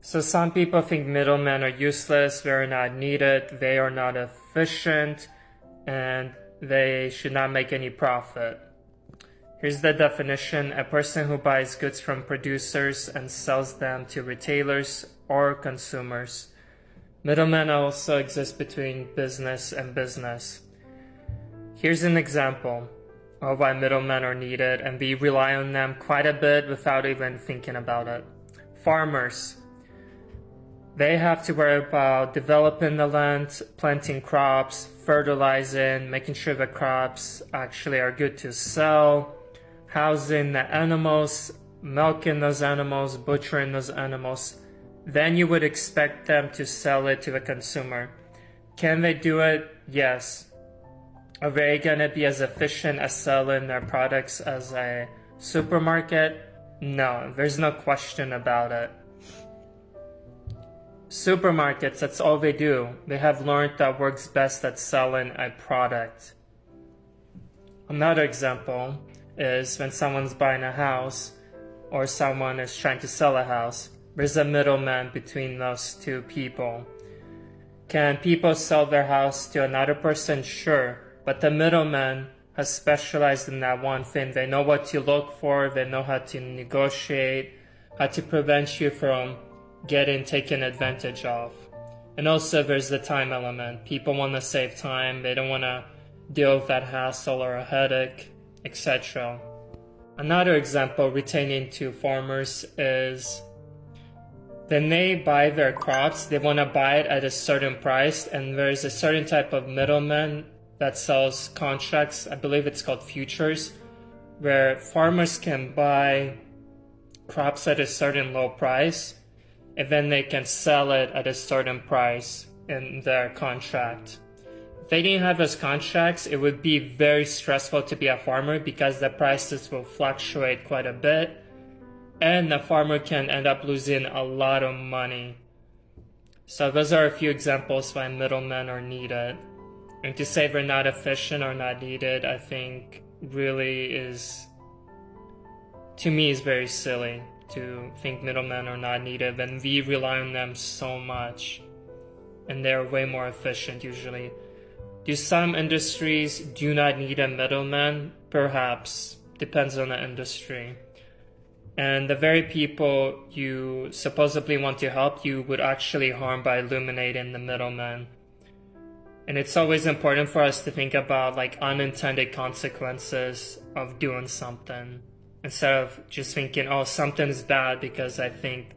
So some people think middlemen are useless, they're not needed, they are not efficient, and they should not make any profit. Here's the definition: a person who buys goods from producers and sells them to retailers or consumers. Middlemen also exist between business and business. Here's an example of why middlemen are needed, and we rely on them quite a bit without even thinking about it. Farmers. They have to worry about developing the land, planting crops, fertilizing, making sure the crops actually are good to sell, housing the animals, milking those animals, butchering those animals. Then you would expect them to sell it to the consumer. Can they do it? Yes. Are they going to be as efficient as selling their products as a supermarket? No, there's no question about it. Supermarkets, that's all they do. They have learned that works best at selling a product. Another example is when someone's buying a house or someone is trying to sell a house. There's a middleman between those two people. Can people sell their house to another person? Sure. But the middleman has specialized in that one thing. They know what to look for. They know how to negotiate, how to prevent you from getting taken advantage of. And also there's the time element. People want to save time. They don't want to deal with that hassle or a headache, etc. Another example pertaining to farmers is when they buy their crops, they want to buy it at a certain price, and there's a certain type of middleman that sells contracts. I believe it's called futures, where farmers can buy crops at a certain low price, and then they can sell it at a certain price in their contract. If they didn't have those contracts, it would be very stressful to be a farmer because the prices will fluctuate quite a bit, and the farmer can end up losing a lot of money. So those are a few examples why middlemen are needed. And to say they're not efficient or not needed, I think really is, to me, is very silly to think middlemen are not needed when we rely on them so much and they're way more efficient usually. Do some industries do not need a middleman? Perhaps. Depends on the industry. And the very people you supposedly want to help, you would actually harm by eliminating the middleman. And it's always important for us to think about like unintended consequences of doing something, instead of just thinking, oh, something's bad because I think